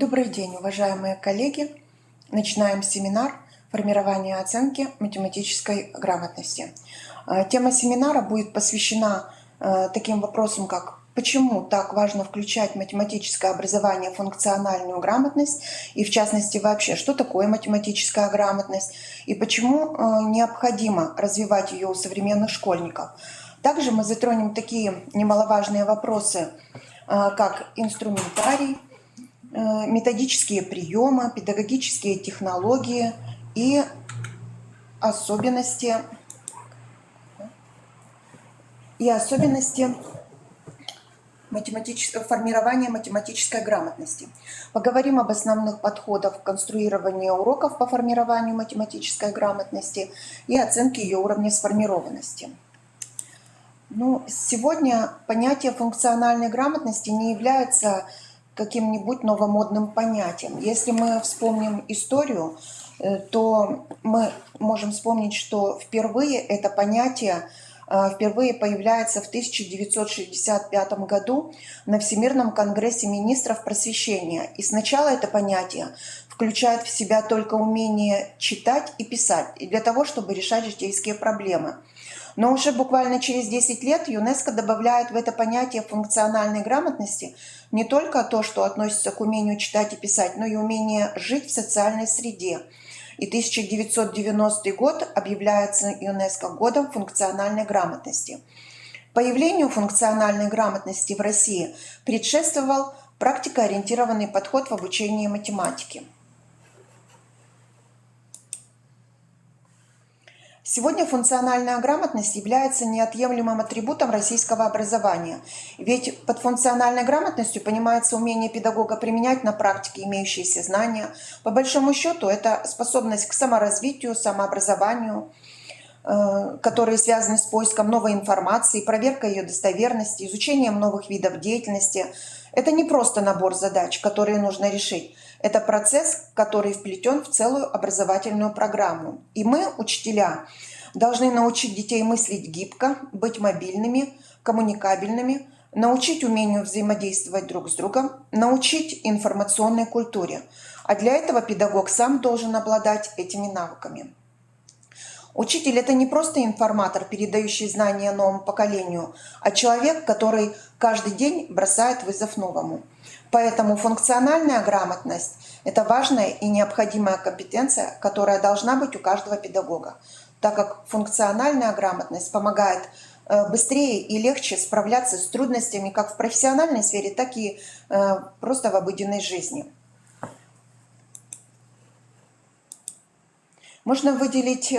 Добрый день, уважаемые коллеги! Начинаем семинар «Формирование оценки математической грамотности». Тема семинара будет посвящена таким вопросам, как почему так важно включать математическое образование в функциональную грамотность и, в частности, вообще, что такое математическая грамотность и почему необходимо развивать ее у современных школьников. Также мы затронем такие немаловажные вопросы, как инструментарий, методические приемы, педагогические технологии и особенности формирования математической грамотности. Поговорим об основных подходах в конструировании уроков по формированию математической грамотности и оценке ее уровня сформированности. Сегодня понятие функциональной грамотности не является каким-нибудь новомодным понятием. Если мы вспомним историю, то мы можем вспомнить, что впервые это понятие появляется в 1965 году на Всемирном конгрессе министров просвещения. И сначала это понятие включает в себя только умение читать и писать, и для того, чтобы решать житейские проблемы. Но уже буквально через 10 лет ЮНЕСКО добавляет в это понятие функциональной грамотности не только то, что относится к умению читать и писать, но и умение жить в социальной среде. И 1990 год объявляется ЮНЕСКО годом функциональной грамотности. Появлению функциональной грамотности в России предшествовал практикоориентированный подход в обучении математики. Сегодня функциональная грамотность является неотъемлемым атрибутом российского образования. Ведь под функциональной грамотностью понимается умение педагога применять на практике имеющиеся знания. По большому счету, это способность к саморазвитию, самообразованию, которые связаны с поиском новой информации, проверкой ее достоверности, изучением новых видов деятельности. Это не просто набор задач, которые нужно решить. Это процесс, который вплетен в целую образовательную программу. И мы, учителя, должны научить детей мыслить гибко, быть мобильными, коммуникабельными, научить умению взаимодействовать друг с другом, научить информационной культуре. А для этого педагог сам должен обладать этими навыками. Учитель – это не просто информатор, передающий знания новому поколению, а человек, который каждый день бросает вызов новому. Поэтому функциональная грамотность – это важная и необходимая компетенция, которая должна быть у каждого педагога, так как функциональная грамотность помогает быстрее и легче справляться с трудностями как в профессиональной сфере, так и просто в обыденной жизни. Можно выделить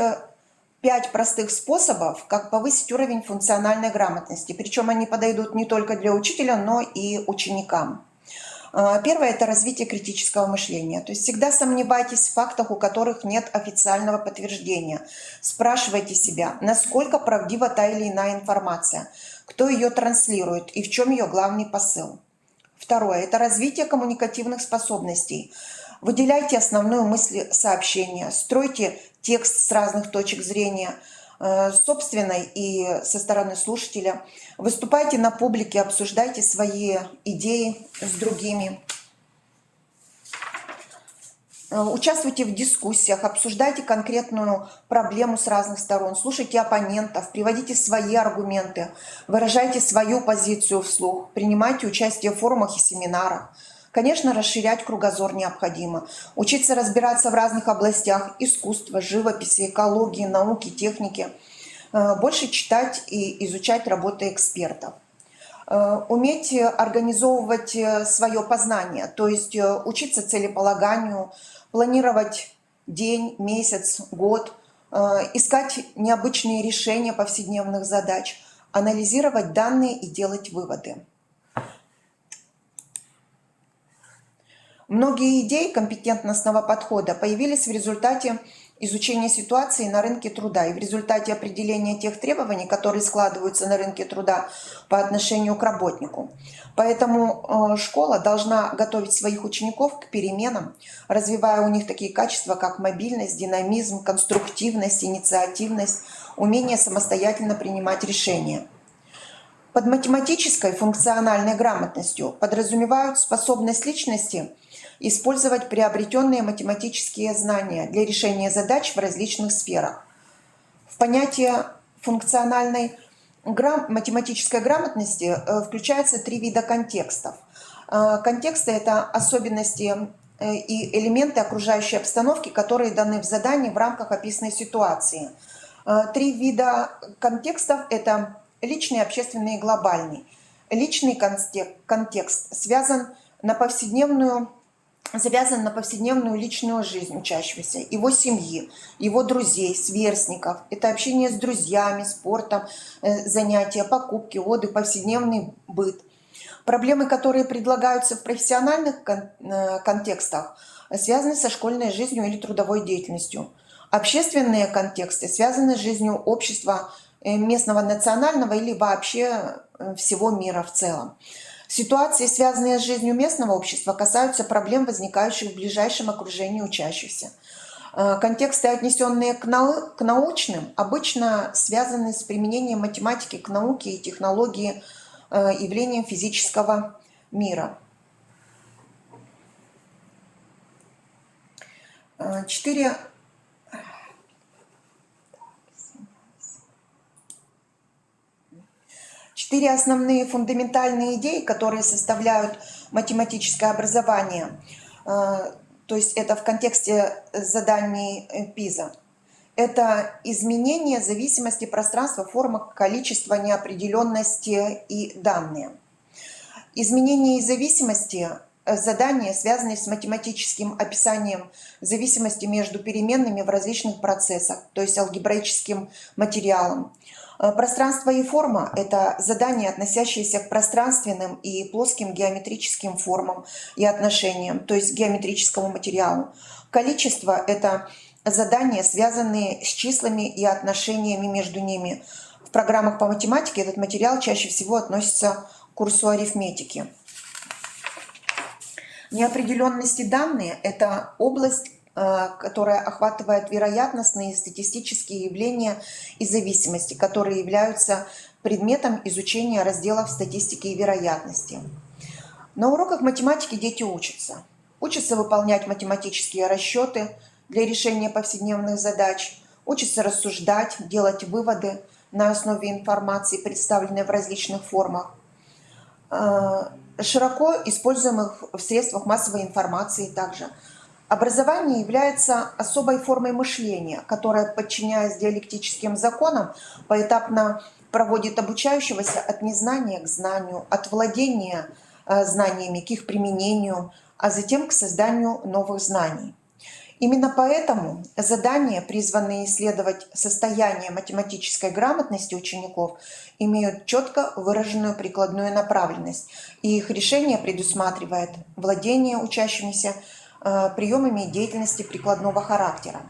5 простых способов, как повысить уровень функциональной грамотности. Причем они подойдут не только для учителя, но и ученикам. Первое – это развитие критического мышления. То есть всегда сомневайтесь в фактах, у которых нет официального подтверждения. Спрашивайте себя, насколько правдива та или иная информация, кто ее транслирует и в чем ее главный посыл. Второе – это развитие коммуникативных способностей. Выделяйте основную мысль сообщения, стройте текст с разных точек зрения, собственной и со стороны слушателя. Выступайте на публике, обсуждайте свои идеи с другими. Участвуйте в дискуссиях, обсуждайте конкретную проблему с разных сторон, слушайте оппонентов, приводите свои аргументы, выражайте свою позицию вслух, принимайте участие в форумах и семинарах. Конечно, расширять кругозор необходимо, учиться разбираться в разных областях искусства, живописи, экологии, науки, техники, больше читать и изучать работы экспертов. Уметь организовывать свое познание, то есть учиться целеполаганию, планировать день, месяц, год, искать необычные решения повседневных задач, анализировать данные и делать выводы. Многие идеи компетентностного подхода появились в результате изучения ситуации на рынке труда и в результате определения тех требований, которые складываются на рынке труда по отношению к работнику. Поэтому школа должна готовить своих учеников к переменам, развивая у них такие качества, как мобильность, динамизм, конструктивность, инициативность, умение самостоятельно принимать решения. Под математической функциональной грамотностью подразумевают способность личности использовать приобретенные математические знания для решения задач в различных сферах. В понятие функциональной математической грамотности включаются 3 вида контекстов. Контексты – это особенности и элементы окружающей обстановки, которые даны в задании в рамках описанной ситуации. 3 вида контекстов – это личный, общественный и глобальный. Личный контекст завязан на повседневную личную жизнь учащегося, его семьи, его друзей, сверстников. Это общение с друзьями, спортом, занятия, покупки, отдых, повседневный быт. Проблемы, которые предлагаются в профессиональных контекстах, связаны со школьной жизнью или трудовой деятельностью. Общественные контексты связаны с жизнью общества местного, национального или вообще всего мира в целом. Ситуации, связанные с жизнью местного общества, касаются проблем, возникающих в ближайшем окружении учащихся. Контексты, отнесенные к научным, обычно связаны с применением математики к науке и технологии, явлениям физического мира. 4 основные фундаментальные идеи, которые составляют математическое образование, то есть это в контексте заданий ПИЗа. Это изменение зависимости пространства, формы, количества, неопределенности и данные. Изменение и зависимости задания, связанные с математическим описанием зависимости между переменными в различных процессах, то есть алгебраическим материалом. Пространство и форма – это задания, относящиеся к пространственным и плоским геометрическим формам и отношениям, то есть геометрическому материалу. Количество – это задания, связанные с числами и отношениями между ними. В программах по математике этот материал чаще всего относится к курсу арифметики. Неопределенности данные – это область, которая охватывает вероятностные и статистические явления и зависимости, которые являются предметом изучения разделов статистики и вероятности. На уроках математики дети учатся. Учатся выполнять математические расчеты для решения повседневных задач, учатся рассуждать, делать выводы на основе информации, представленной в различных формах, широко используемых в средствах массовой информации также. Образование является особой формой мышления, которая, подчиняясь диалектическим законам, поэтапно проводит обучающегося от незнания к знанию, от владения знаниями к их применению, а затем к созданию новых знаний. Именно поэтому задания, призванные исследовать состояние математической грамотности учеников, имеют четко выраженную прикладную направленность, и их решение предусматривает владение учащимися приемами деятельности прикладного характера.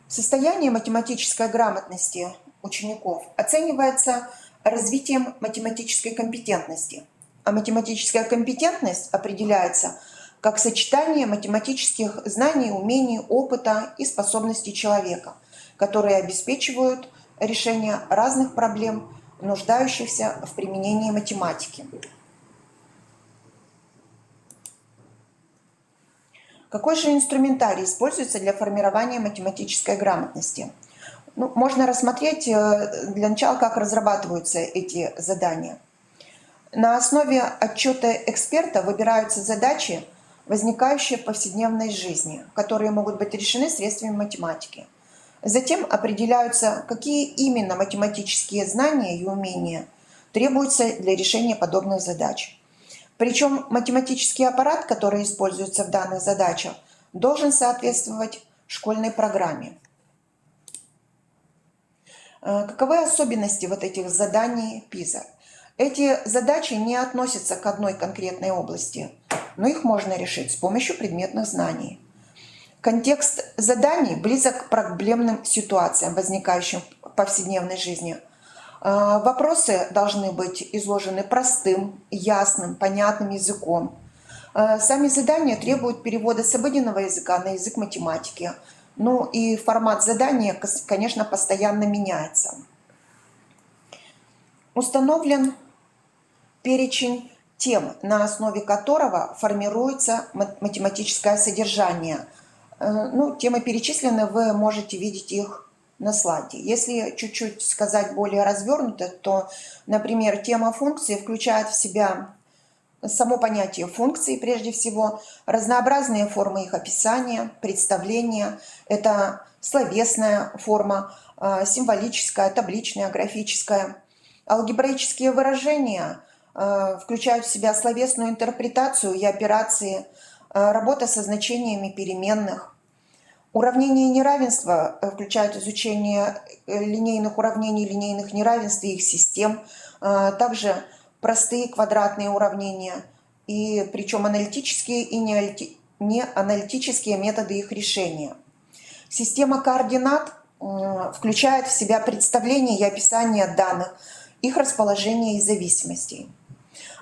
Состояние математической грамотности учеников оценивается развитием математической компетентности, а математическая компетентность определяется как сочетание математических знаний, умений, опыта и способностей человека, которые обеспечивают решение разных проблем, нуждающихся в применении математики. Какой же инструментарий используется для формирования математической грамотности? Можно рассмотреть для начала, как разрабатываются эти задания. На основе отчета эксперта выбираются задачи, возникающие в повседневной жизни, которые могут быть решены средствами математики. Затем определяются, какие именно математические знания и умения требуются для решения подобных задач. Причем математический аппарат, который используется в данных задачах, должен соответствовать школьной программе. Каковы особенности вот этих заданий ПИЗа? Эти задачи не относятся к одной конкретной области, но их можно решить с помощью предметных знаний. Контекст заданий близок к проблемным ситуациям, возникающим в повседневной жизни. Вопросы должны быть изложены простым, ясным, понятным языком. Сами задания требуют перевода с обыденного языка на язык математики. Ну и формат задания, конечно, постоянно меняется. Установлен перечень тем, на основе которого формируется математическое содержание. Ну, темы перечислены, вы можете видеть их на слайде. Если чуть-чуть сказать более развернуто, то, например, тема функции включает в себя само понятие функции, прежде всего, разнообразные формы их описания, представления. Это словесная форма, символическая, табличная, графическая. Алгебраические выражения включают в себя словесную интерпретацию и операции, работа со значениями переменных. Уравнения неравенства включают изучение линейных уравнений, линейных неравенств и их систем, также простые квадратные уравнения, и причем аналитические и неаналитические методы их решения. Система координат включает в себя представление и описание данных, их расположение и зависимостей.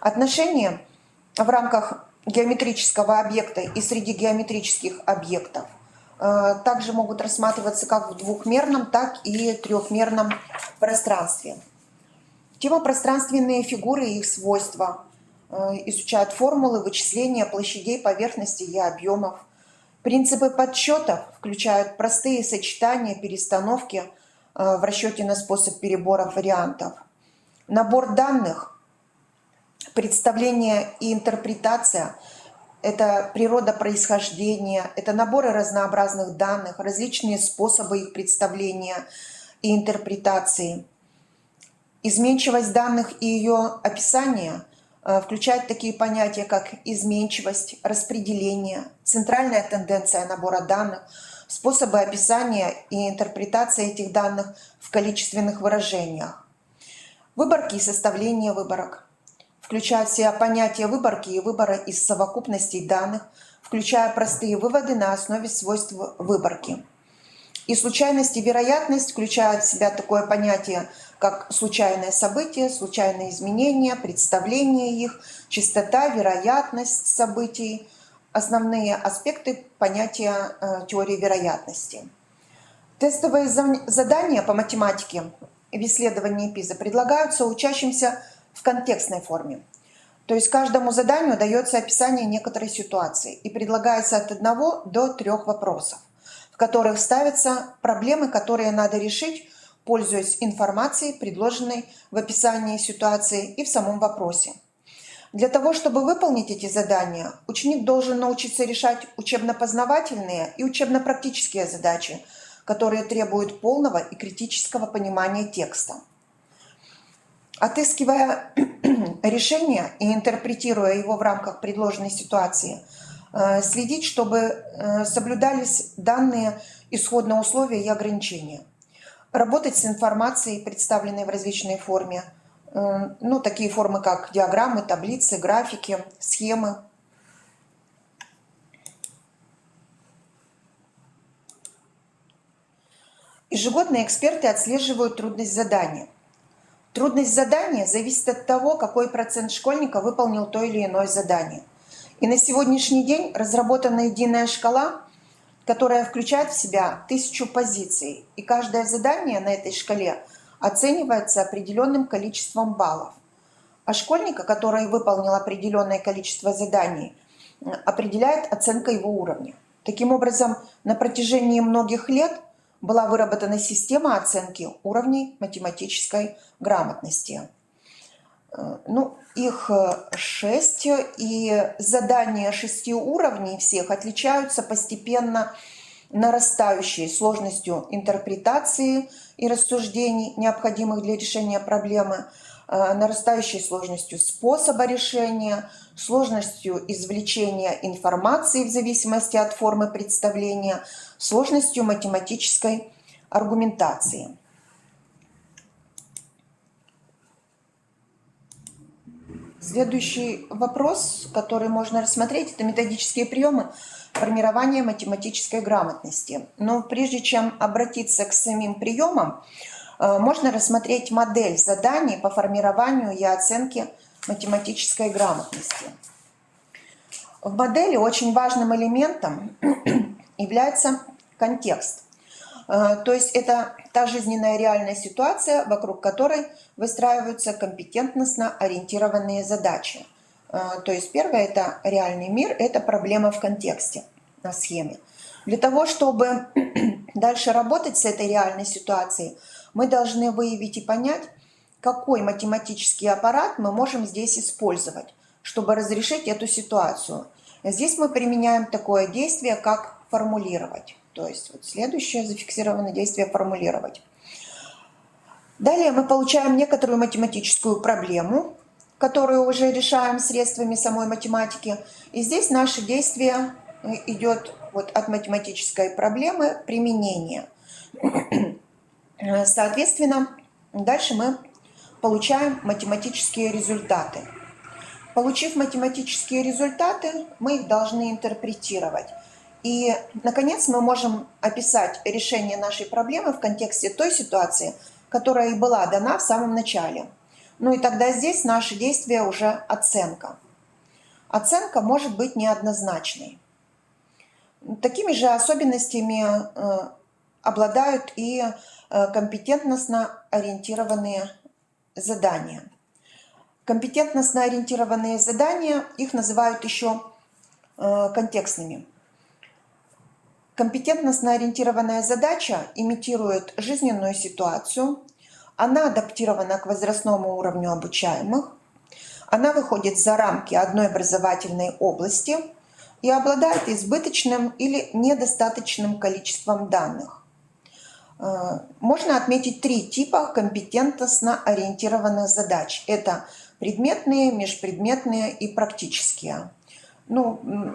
Отношения в рамках геометрического объекта и среди геометрических объектов также могут рассматриваться как в двухмерном, так и трехмерном пространстве. Тема пространственные фигуры и их свойства. Изучают формулы вычисления площадей, поверхностей и объемов. Принципы подсчетов включают простые сочетания, перестановки в расчете на способ перебора вариантов. Набор данных, представление и интерпретация – это природа происхождения, это наборы разнообразных данных, различные способы их представления и интерпретации. Изменчивость данных и ее описание включают такие понятия, как изменчивость, распределение, центральная тенденция набора данных, способы описания и интерпретации этих данных в количественных выражениях. Выборки и составление выборок включают в себя понятия выборки и выбора из совокупностей данных, включая простые выводы на основе свойств выборки. И случайность и вероятность включают в себя такое понятие, как случайное событие, случайные изменения, представление их, частота, вероятность событий, основные аспекты понятия теории вероятности. Тестовые задания по математике в исследовании ПИЗа предлагаются учащимся в контекстной форме. То есть каждому заданию дается описание некоторой ситуации и предлагается от 1 до 3 вопросов, в которых ставятся проблемы, которые надо решить, пользуясь информацией, предложенной в описании ситуации и в самом вопросе. Для того, чтобы выполнить эти задания, ученик должен научиться решать учебно-познавательные и учебно-практические задачи, которые требуют полного и критического понимания текста. Отыскивая решение и интерпретируя его в рамках предложенной ситуации, следить, чтобы соблюдались данные исходные условия и ограничения. Работать с информацией, представленной в различной форме, ну, такие формы, как диаграммы, таблицы, графики, схемы. Ежегодно эксперты отслеживают трудность задания. Трудность задания зависит от того, какой процент школьника выполнил то или иное задание. И на сегодняшний день разработана единая шкала, которая включает в себя 1000 позиций, и каждое задание на этой шкале оценивается определенным количеством баллов. А школьника, который выполнил определенное количество заданий, определяет оценка его уровня. Таким образом, на протяжении многих лет была выработана система оценки уровней математической грамотности. Ну, их 6, и задания 6 уровней всех отличаются постепенно нарастающей сложностью интерпретации и рассуждений, необходимых для решения проблемы, нарастающей сложностью способа решения, сложностью извлечения информации в зависимости от формы представления, сложностью математической аргументации. Следующий вопрос, который можно рассмотреть, это методические приемы формирования математической грамотности. Но прежде чем обратиться к самим приемам, можно рассмотреть модель заданий по формированию и оценке математической грамотности. В модели очень важным элементом является контекст. То есть это та жизненная реальная ситуация, вокруг которой выстраиваются компетентностно ориентированные задачи. То есть первое – это реальный мир, это проблема в контексте на схеме. Для того, чтобы дальше работать с этой реальной ситуацией, мы должны выявить и понять, какой математический аппарат мы можем здесь использовать, чтобы разрешить эту ситуацию. Здесь мы применяем такое действие, как формулировать. То есть вот следующее зафиксированное действие – формулировать. Далее мы получаем некоторую математическую проблему, которую уже решаем средствами самой математики. И здесь наше действие идет вот от математической проблемы применения. Соответственно, дальше мы получаем математические результаты. Получив математические результаты, мы их должны интерпретировать. И, наконец, мы можем описать решение нашей проблемы в контексте той ситуации, которая и была дана в самом начале. Ну и тогда здесь наше действие уже оценка. Оценка может быть неоднозначной. Такими же особенностями обладают и компетентностно ориентированные задания. Компетентностно ориентированные задания, их называют еще контекстными. Компетентностно ориентированная задача имитирует жизненную ситуацию, она адаптирована к возрастному уровню обучаемых, она выходит за рамки одной образовательной области и обладает избыточным или недостаточным количеством данных. Можно отметить три типа компетентностно ориентированных задач. Это предметные, межпредметные и практические.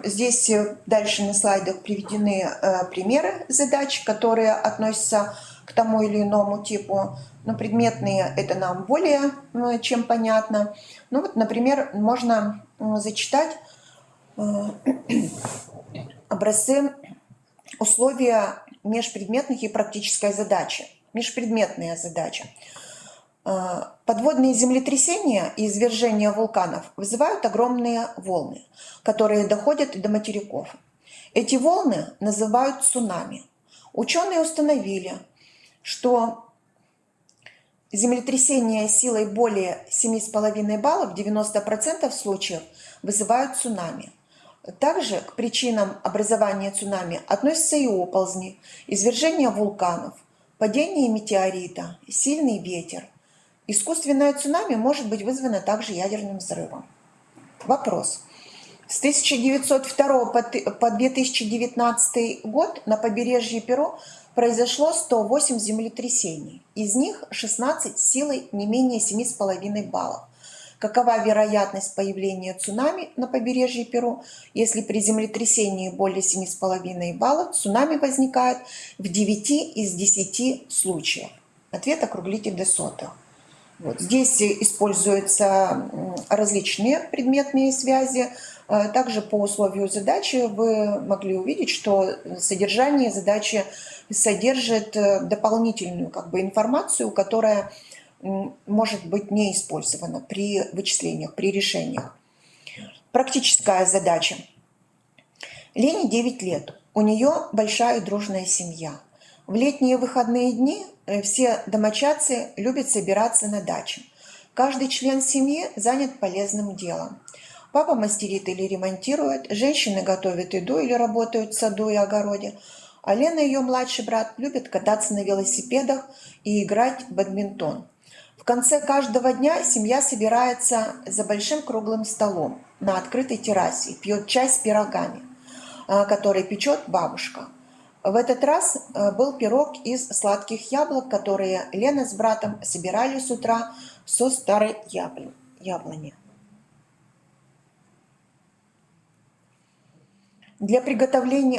Здесь дальше на слайдах приведены примеры задач, которые относятся к тому или иному типу. Но предметные – это нам более чем понятно. Например, можно зачитать образцы условия межпредметных и практической задачи. Межпредметная задача. Подводные землетрясения и извержения вулканов вызывают огромные волны, которые доходят до материков. Эти волны называют цунами. Ученые установили, что землетрясения силой более 7,5 баллов в 90% случаев вызывают цунами. Также к причинам образования цунами относятся и оползни, извержения вулканов, падение метеорита, сильный ветер. Искусственное цунами может быть вызвано также ядерным взрывом. Вопрос. С 1902 по 2019 год на побережье Перу произошло 108 землетрясений. Из них 16 силой не менее 7,5 баллов. Какова вероятность появления цунами на побережье Перу, если при землетрясении более 7,5 баллов цунами возникает в 9 из 10 случаев? Ответ округлите до сотых. Здесь используются различные предметные связи. Также по условию задачи вы могли увидеть, что содержание задачи содержит дополнительную информацию, которая может быть не использована при вычислениях, при решениях. Практическая задача. Лене 9 лет. У нее большая и дружная семья. В летние выходные дни все домочадцы любят собираться на даче. Каждый член семьи занят полезным делом. Папа мастерит или ремонтирует, женщины готовят еду или работают в саду и огороде, а Лена и ее младший брат любят кататься на велосипедах и играть в бадминтон. В конце каждого дня семья собирается за большим круглым столом на открытой террасе и пьет чай с пирогами, который печет бабушка. В этот раз был пирог из сладких яблок, которые Лена с братом собирали с утра со старой яблони.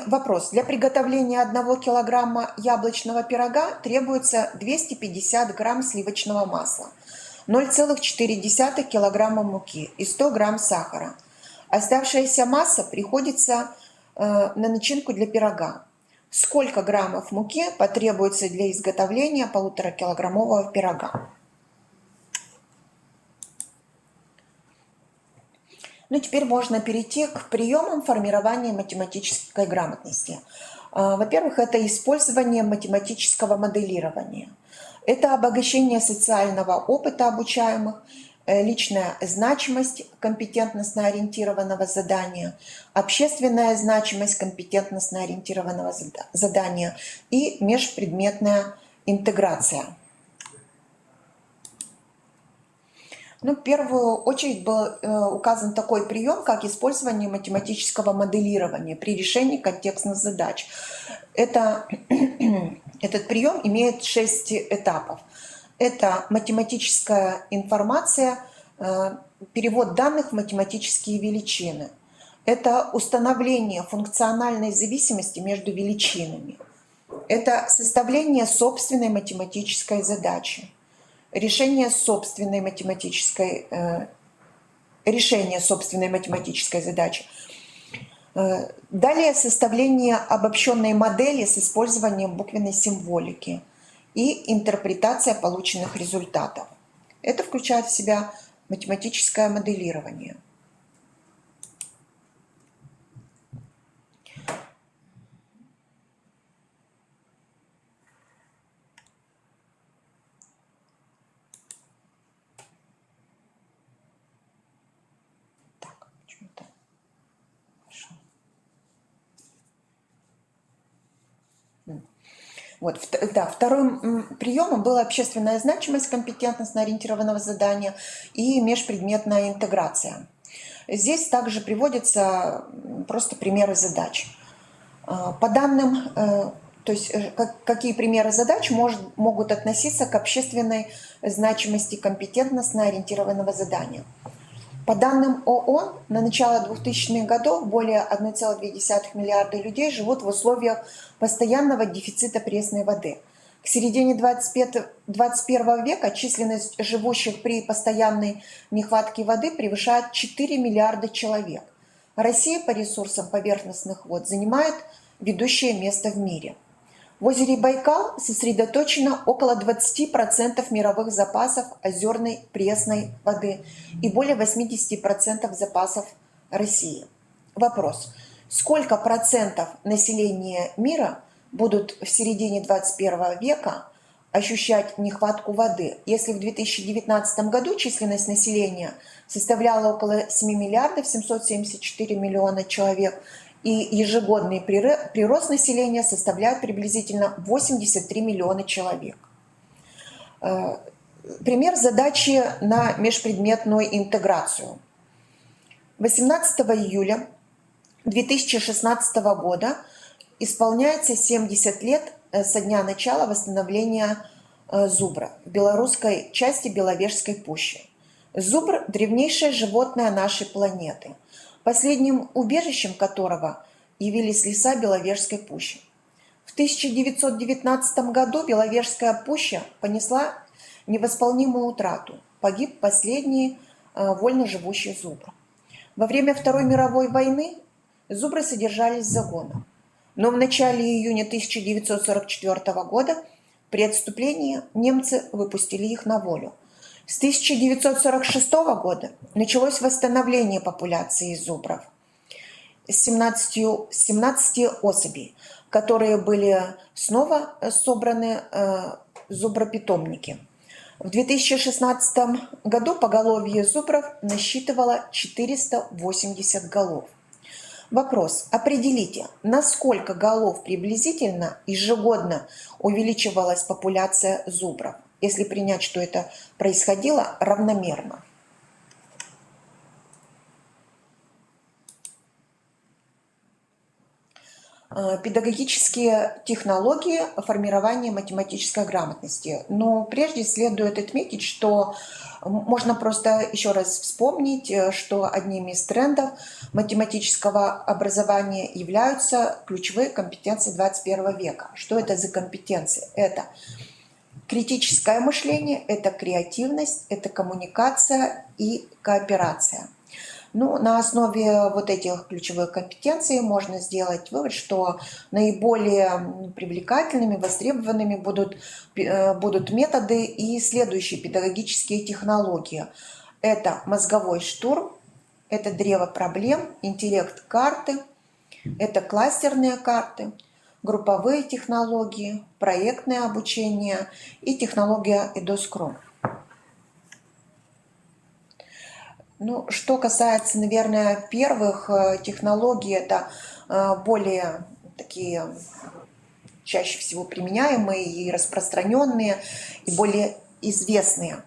Вопрос. Для приготовления 1 килограмма яблочного пирога требуется 250 грамм сливочного масла, 0,4 килограмма муки и 100 грамм сахара. Оставшаяся масса приходится на начинку для пирога. Сколько граммов муки потребуется для изготовления 1,5-килограммового пирога? Теперь можно перейти к приемам формирования математической грамотности. Во-первых, это использование математического моделирования. Это обогащение социального опыта обучаемых, личная значимость компетентностно-ориентированного задания, общественная значимость компетентностно-ориентированного задания и межпредметная интеграция. Ну, в первую очередь был указан такой прием, как использование математического моделирования при решении контекстных задач. Этот прием имеет 6 этапов. Это математическая информация, перевод данных в математические величины. Это установление функциональной зависимости между величинами. Это составление собственной математической задачи. Решение собственной математической задачи. Далее составление обобщенной модели с использованием буквенной символики и интерпретация полученных результатов. Это включает в себя математическое моделирование. Вот, да, вторым приемом была общественная значимость компетентностно-ориентированного задания и межпредметная интеграция. Здесь также приводятся просто примеры задач. По данным, то есть какие примеры задач могут относиться к общественной значимости компетентностно-ориентированного задания. По данным ООН, на начало 2000-х годов более 1,2 миллиарда людей живут в условиях постоянного дефицита пресной воды. К середине 21 века численность живущих при постоянной нехватке воды превышает 4 миллиарда человек. Россия по ресурсам поверхностных вод занимает ведущее место в мире. В озере Байкал сосредоточено около 20% мировых запасов озерной пресной воды и более 80% запасов России. Вопрос. Сколько процентов населения мира будут в середине 21 века ощущать нехватку воды, если в 2019 году численность населения составляла около 7 миллиардов 774 миллиона человек, и ежегодный прирост населения составляет приблизительно 83 миллиона человек. Пример задачи на межпредметную интеграцию. 18 июля 2016 года исполняется 70 лет со дня начала восстановления зубра в белорусской части Беловежской пущи. Зубр – древнейшее животное нашей планеты, последним убежищем которого явились леса Беловежской пущи. В 1919 году Беловежская пуща понесла невосполнимую утрату. Погиб последний вольно живущий зубр. Во время Второй мировой войны зубры содержались в загонах. Но в начале июня 1944 года при отступлении немцы выпустили их на волю. С 1946 года началось восстановление популяции зубров. 17 особей, которые были снова собраны зубропитомники. В 2016 году поголовье зубров насчитывало 480 голов. Вопрос. Определите, на сколько голов приблизительно ежегодно увеличивалась популяция зубров, если принять, что это происходило равномерно. Педагогические технологии формирования математической грамотности. Но прежде следует отметить, что можно просто еще раз вспомнить, что одним из трендов математического образования являются ключевые компетенции 21 века. Что это за компетенции? Это критическое мышление, это креативность, это коммуникация и кооперация. Ну, на основе вот этих ключевых компетенций можно сделать вывод, что наиболее привлекательными, востребованными будут методы и следующие педагогические технологии. Это мозговой штурм, это древо проблем, интеллект-карты, это кластерные карты, групповые технологии, проектное обучение и технология EDOSCRUM. Ну, что касается, наверное, первых технологий, это более такие чаще всего применяемые и распространенные, и более известные.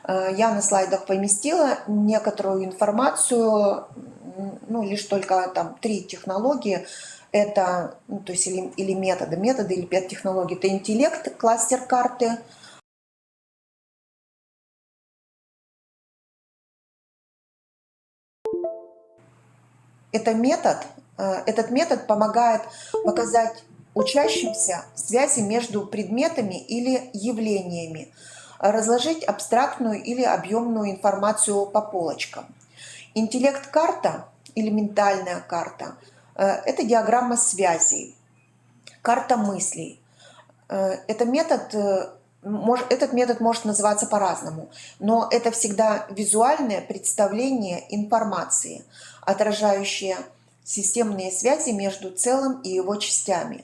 Я на слайдах поместила некоторую информацию, ну, лишь только там 3 технологии. Это, ну, то есть или методы или 5 технологий. Это интеллект, кластер карты. Этот метод помогает показать учащимся связи между предметами или явлениями, разложить абстрактную или объемную информацию по полочкам. Интеллект-карта или ментальная карта – это диаграмма связей, карта мыслей. Этот метод может называться по-разному, но это всегда визуальное представление информации, отражающее системные связи между целым и его частями.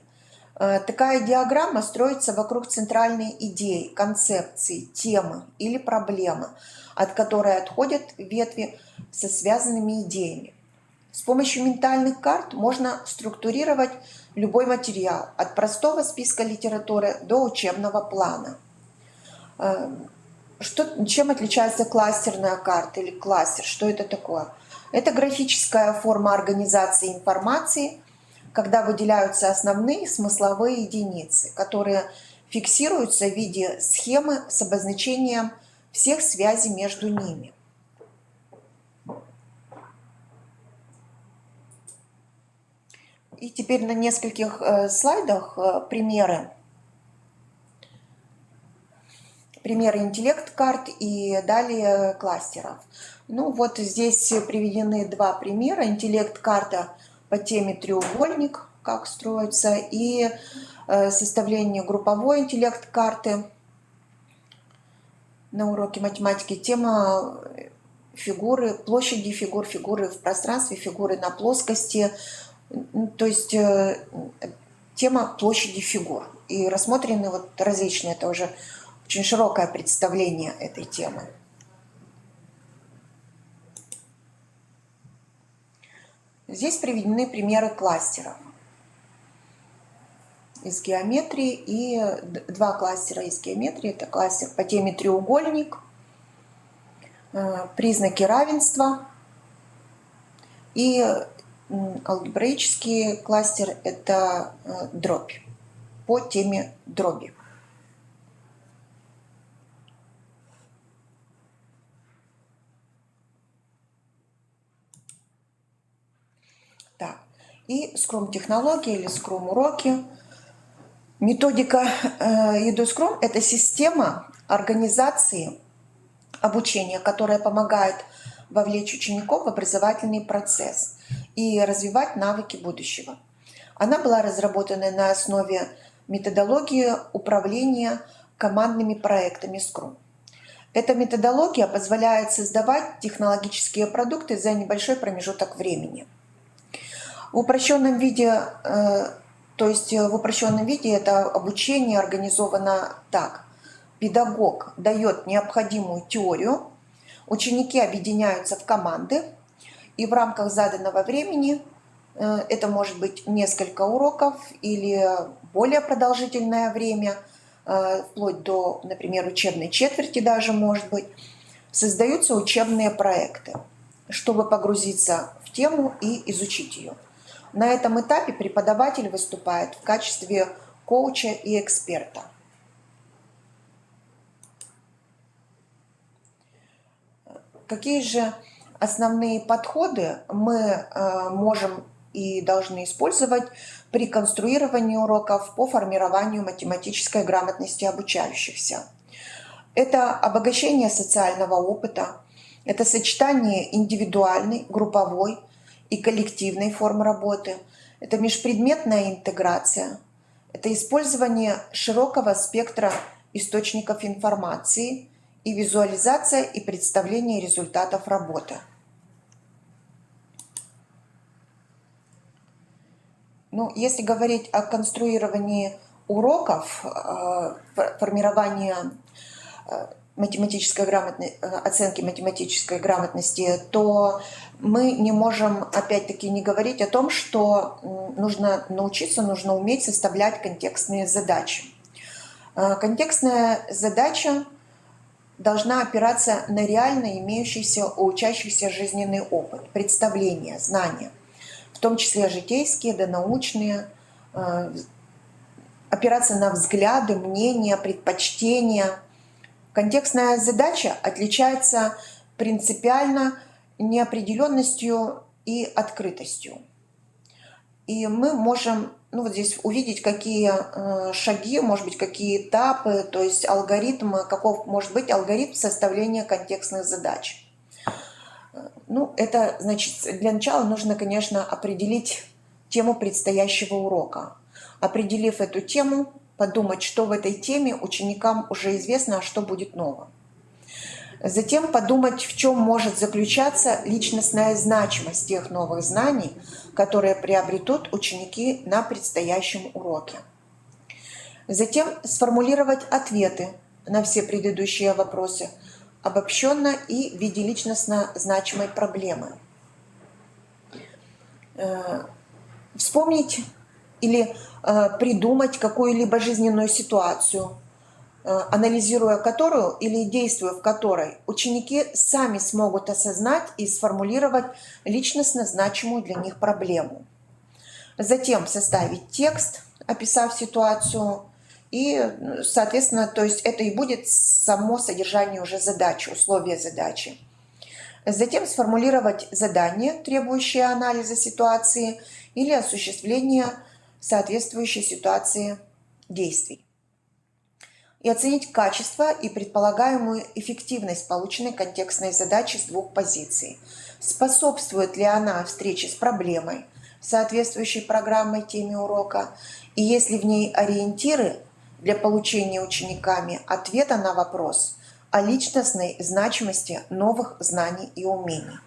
Такая диаграмма строится вокруг центральной идеи, концепции, темы или проблемы, от которой отходят ветви со связанными идеями. С помощью ментальных карт можно структурировать любой материал, от простого списка литературы до учебного плана. Чем отличается кластерная карта или кластер? Что это такое? Это графическая форма организации информации, когда выделяются основные смысловые единицы, которые фиксируются в виде схемы с обозначением всех связей между ними. И теперь на нескольких слайдах примеры интеллект-карт и далее кластеров. Ну вот здесь приведены 2 примера. Интеллект-карта по теме треугольник, как строится, и составление групповой интеллект-карты на уроке математики. Тема фигуры, площади фигур, фигуры в пространстве, фигуры на плоскости. То есть тема площади фигур. И рассмотрены вот различные, это уже очень широкое представление этой темы. Здесь приведены примеры кластеров из геометрии, и 2 кластера из геометрии. Это кластер по теме треугольник, признаки равенства, и алгебраический кластер – это дробь, по теме дроби. Так, и Scrum-технологии или Scrum-уроки. Методика EduScrum – это система организации обучения, которая помогает вовлечь учеников в образовательный процесс и развивать навыки будущего. Она была разработана на основе методологии управления командными проектами Scrum. Эта методология позволяет создавать технологические продукты за небольшой промежуток времени. В упрощенном виде, это обучение организовано так. Педагог дает необходимую теорию, ученики объединяются в команды, и в рамках заданного времени, это может быть несколько уроков или более продолжительное время, вплоть до, например, учебной четверти даже может быть, создаются учебные проекты, чтобы погрузиться в тему и изучить ее. На этом этапе преподаватель выступает в качестве коуча и эксперта. Какие же основные подходы мы можем и должны использовать при конструировании уроков по формированию математической грамотности обучающихся? Это обогащение социального опыта, это сочетание индивидуальной, групповой и коллективной форм работы, это межпредметная интеграция, это использование широкого спектра источников информации и визуализация и представление результатов работы. Ну, если говорить о конструировании уроков, формировании оценки математической грамотности, то мы не можем, опять-таки, не говорить о том, что нужно научиться, нужно уметь составлять контекстные задачи. Контекстная задача должна опираться на реально имеющийся у учащихся жизненный опыт, представления, знания, в том числе житейские, донаучные, опираться на взгляды, мнения, предпочтения. Контекстная задача отличается принципиально неопределенностью и открытостью. И мы можем вот здесь увидеть, какие шаги, может быть, какие этапы, то есть алгоритм, каков может быть алгоритм составления контекстных задач. Это значит, для начала нужно, конечно, определить тему предстоящего урока. Определив эту тему, подумать, что в этой теме ученикам уже известно, а что будет ново. Затем подумать, в чем может заключаться личностная значимость тех новых знаний, которые приобретут ученики на предстоящем уроке. Затем сформулировать ответы на все предыдущие вопросы, обобщенно и в виде личностно значимой проблемы. Вспомнить или придумать какую-либо жизненную ситуацию, анализируя которую или действуя в которой, ученики сами смогут осознать и сформулировать личностно значимую для них проблему. Затем составить текст, описав ситуацию, и, соответственно, то есть это и будет само содержание уже задачи, условия задачи. Затем сформулировать задание, требующее анализа ситуации или осуществления соответствующей ситуации действий. И оценить качество и предполагаемую эффективность полученной контекстной задачи с двух позиций. Способствует ли она встрече с проблемой, соответствующей программой теме урока, и есть ли в ней ориентиры для получения учениками ответа на вопрос о личностной значимости новых знаний и умений.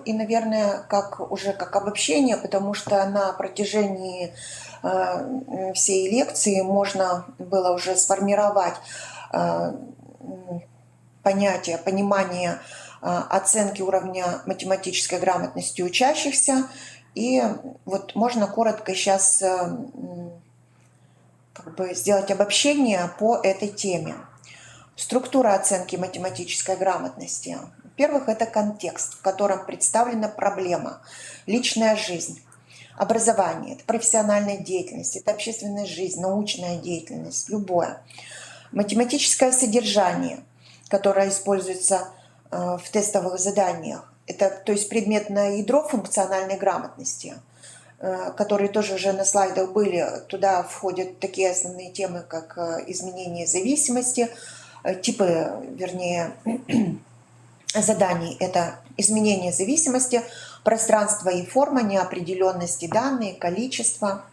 И, наверное, как обобщение, потому что на протяжении всей лекции можно было уже сформировать понимание оценки уровня математической грамотности учащихся. И вот можно коротко сейчас сделать обобщение по этой теме. Структура оценки математической грамотности. Во-первых, это контекст, в котором представлена проблема, личная жизнь, образование, это профессиональная деятельность, это общественная жизнь, научная деятельность, любое. Математическое содержание, которое используется в тестовых заданиях, это, то есть, предметное ядро функциональной грамотности, которые тоже уже на слайдах были. Туда входят такие основные темы, как изменение зависимости, заданий – это изменение зависимости, пространство и форма, неопределенности, данные, количество.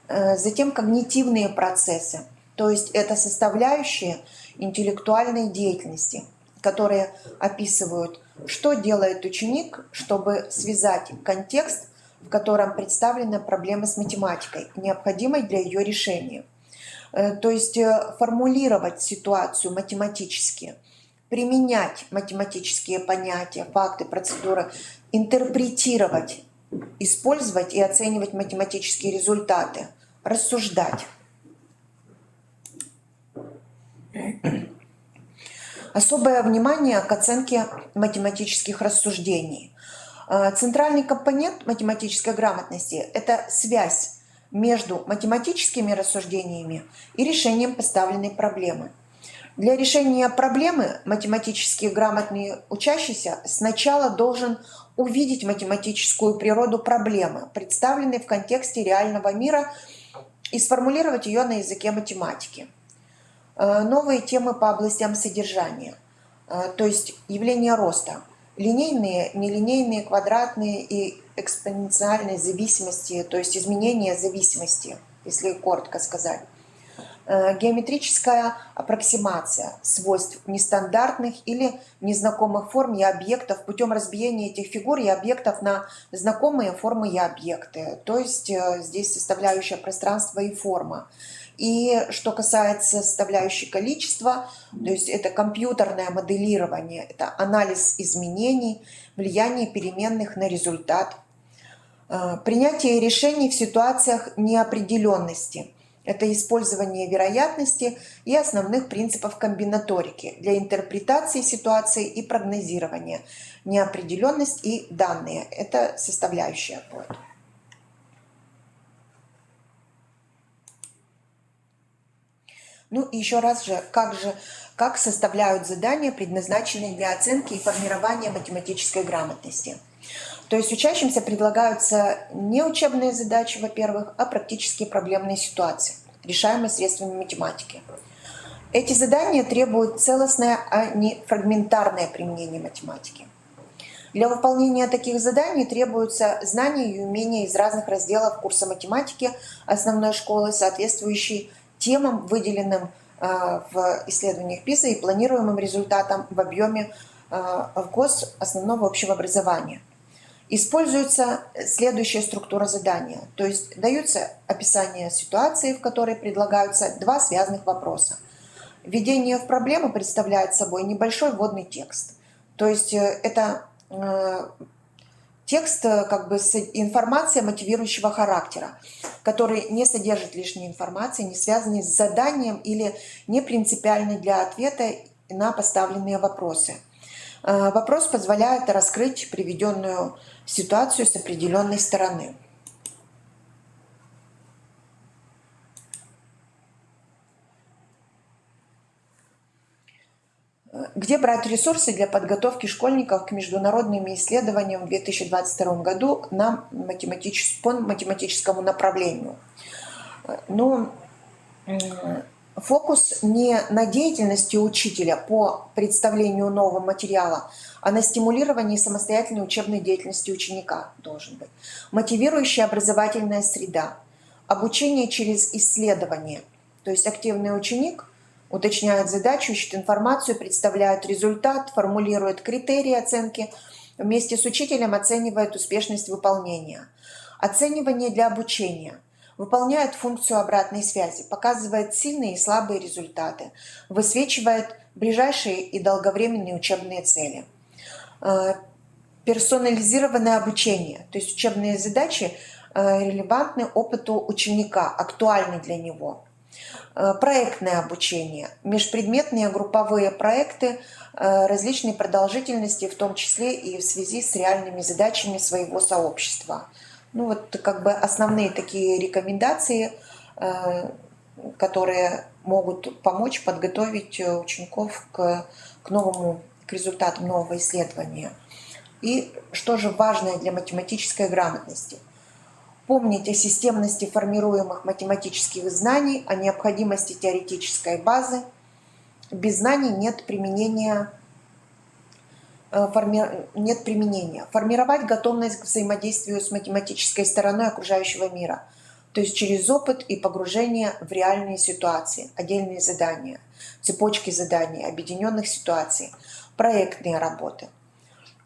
Затем когнитивные процессы, то есть это составляющие интеллектуальной деятельности, которые описывают, что делает ученик, чтобы связать контекст, в котором представлена проблема с математикой, необходимой для ее решения. То есть формулировать ситуацию математически, применять математические понятия, факты, процедуры, интерпретировать, использовать и оценивать математические результаты, рассуждать. Особое внимание к оценке математических рассуждений. Центральный компонент математической грамотности – это связь между математическими рассуждениями и решением поставленной проблемы. Для решения проблемы математически грамотный учащийся сначала должен увидеть математическую природу проблемы, представленной в контексте реального мира, и сформулировать ее на языке математики. Новые темы по областям содержания, то есть явления роста, линейные, нелинейные, квадратные и экспоненциальные зависимости, то есть изменения зависимости, если коротко сказать. Геометрическая аппроксимация свойств нестандартных или незнакомых форм и объектов путем разбиения этих фигур и объектов на знакомые формы и объекты. То есть здесь составляющая пространства и форма. И что касается составляющей количества, то есть это компьютерное моделирование, это анализ изменений, влияние переменных на результат, принятие решений в ситуациях неопределенности. Это использование вероятности и основных принципов комбинаторики для интерпретации ситуации и прогнозирования. Неопределенность и данные – это составляющая будет. Ну и еще раз же, как составляют задания, предназначенные для оценки и формирования математической грамотности. То есть учащимся предлагаются не учебные задачи, во-первых, а практические проблемные ситуации, решаемые средствами математики. Эти задания требуют целостное, а не фрагментарное применение математики. Для выполнения таких заданий требуются знания и умения из разных разделов курса математики основной школы, соответствующие темам, выделенным в исследованиях ПИСА и планируемым результатам в объеме в ГОС основного общего образования. Используется следующая структура задания, то есть даются описание ситуации, в которой предлагаются два связанных вопроса. Введение в проблему представляет собой небольшой вводный текст, то есть это текст как бы с информацией мотивирующего характера, который не содержит лишней информации, не связанной с заданием или не принципиальной для ответа на поставленные вопросы. Вопрос позволяет раскрыть приведенную ситуацию с определенной стороны. Где брать ресурсы для подготовки школьников к международным исследованиям в 2022 году по математическому направлению? Ну, фокус не на деятельности учителя по представлению нового материала, а на стимулировании самостоятельной учебной деятельности ученика должен быть. Мотивирующая образовательная среда, обучение через исследование, то есть активный ученик уточняет задачу, ищет информацию, представляет результат, формулирует критерии оценки, вместе с учителем оценивает успешность выполнения. Оценивание для обучения. Выполняет функцию обратной связи, показывает сильные и слабые результаты, высвечивает ближайшие и долговременные учебные цели. Персонализированное обучение, то есть учебные задачи релевантны опыту ученика, актуальны для него. Проектное обучение, межпредметные групповые проекты различной продолжительности, в том числе и в связи с реальными задачами своего сообщества. Ну вот как бы основные такие рекомендации, которые могут помочь подготовить учеников к результатам нового исследования. И что же важное для математической грамотности? Помнить о системности формируемых математических знаний, о необходимости теоретической базы. Без знаний нет применения. Формировать готовность к взаимодействию с математической стороной окружающего мира, то есть через опыт и погружение в реальные ситуации, отдельные задания, цепочки заданий, объединенных ситуаций, проектные работы.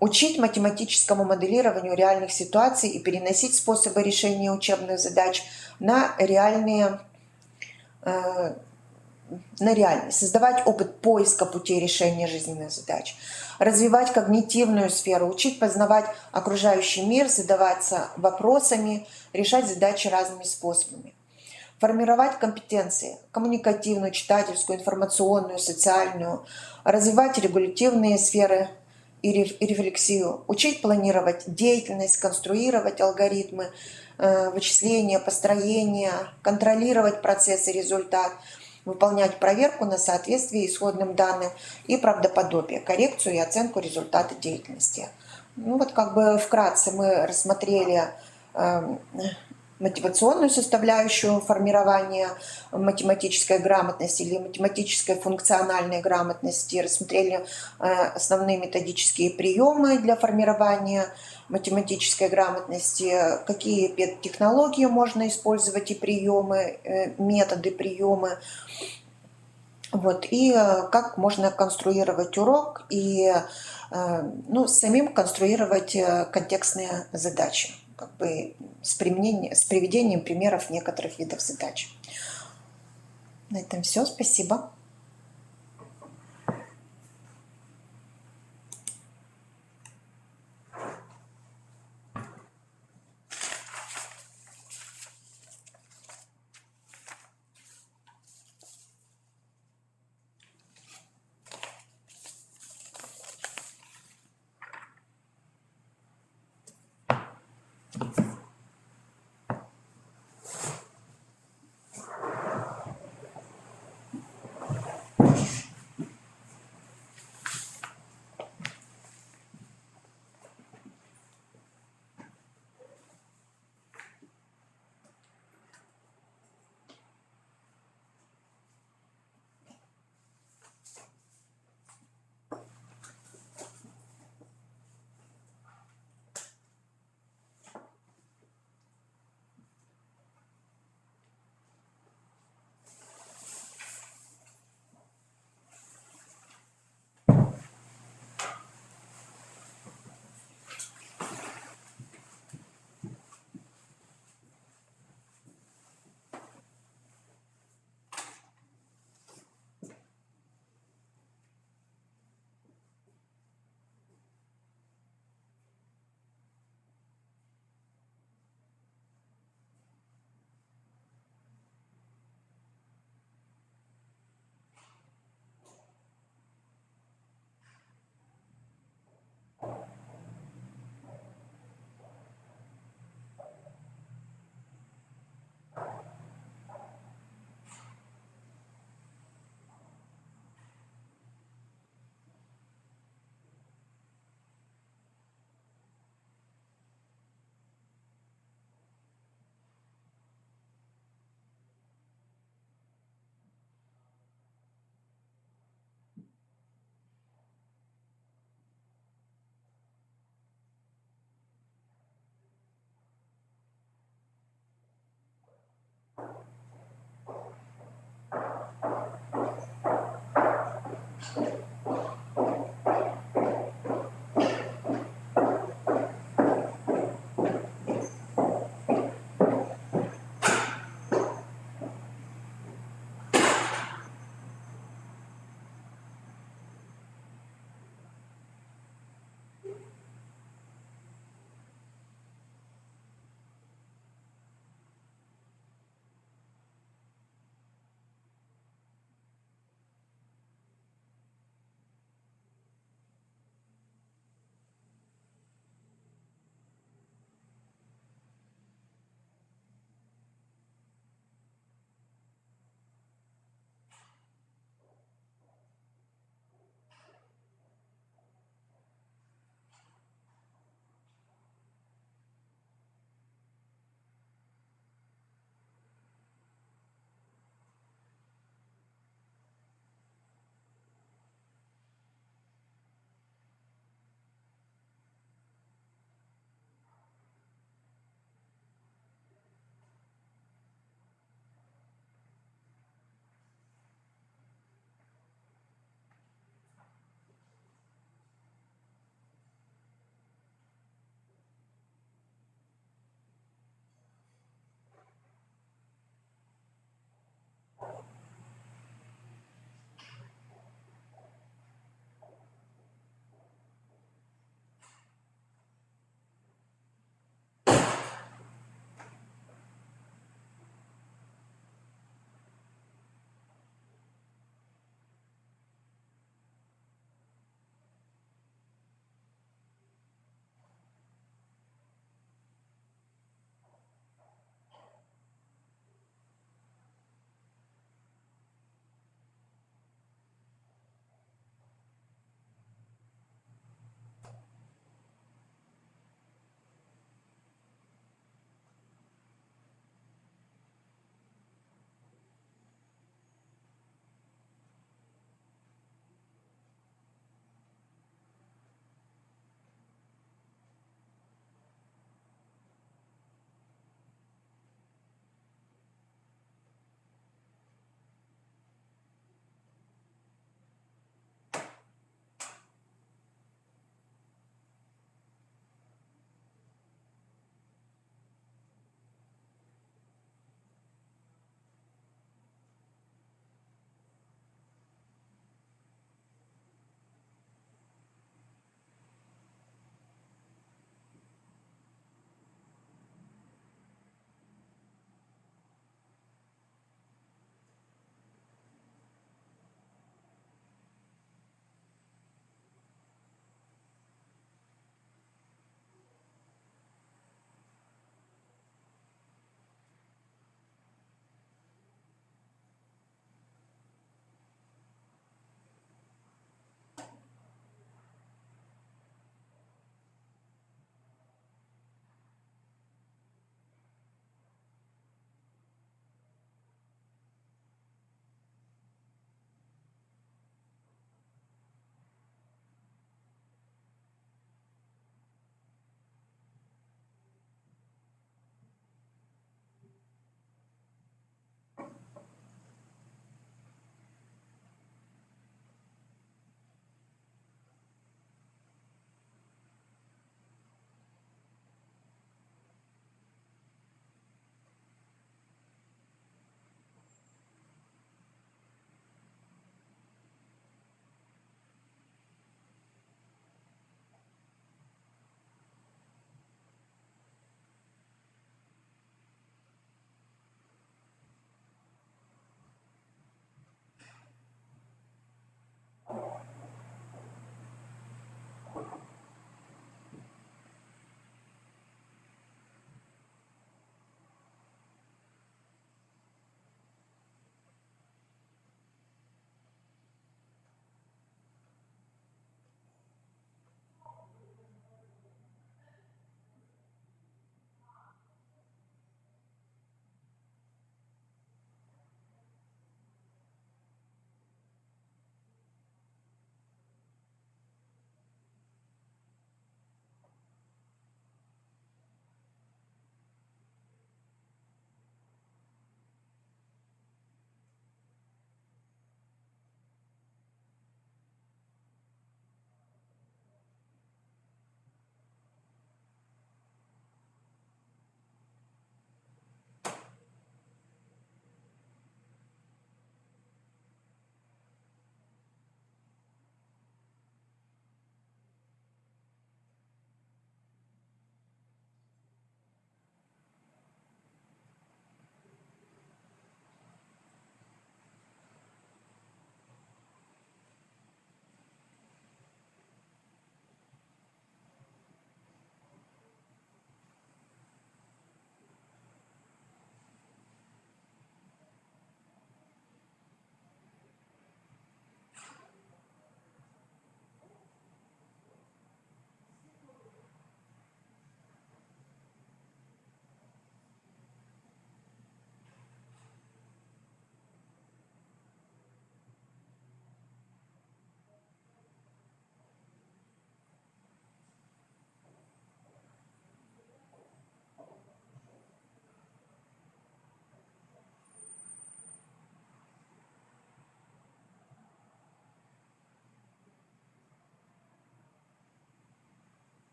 Учить математическому моделированию реальных ситуаций и переносить способы решения учебных задач на реальность, создавать опыт поиска путей решения жизненных задач, развивать когнитивную сферу, учить познавать окружающий мир, задаваться вопросами, решать задачи разными способами. Формировать компетенции – коммуникативную, читательскую, информационную, социальную, развивать регулятивные сферы и рефлексию, учить планировать деятельность, конструировать алгоритмы, вычисления, построения, контролировать процесс и результат, выполнять проверку на соответствие исходным данным и правдоподобие, коррекцию и оценку результата деятельности. Ну вот как бы вкратце мы рассмотрели мотивационную составляющую формирования математической грамотности или математической функциональной грамотности, рассмотрели основные методические приемы для формирования математической грамотности, какие технологии можно использовать и приемы, методы, приемы. Вот, и как можно конструировать урок и самим конструировать контекстные задачи, как бы с приведением примеров некоторых видов задач. На этом все. Спасибо.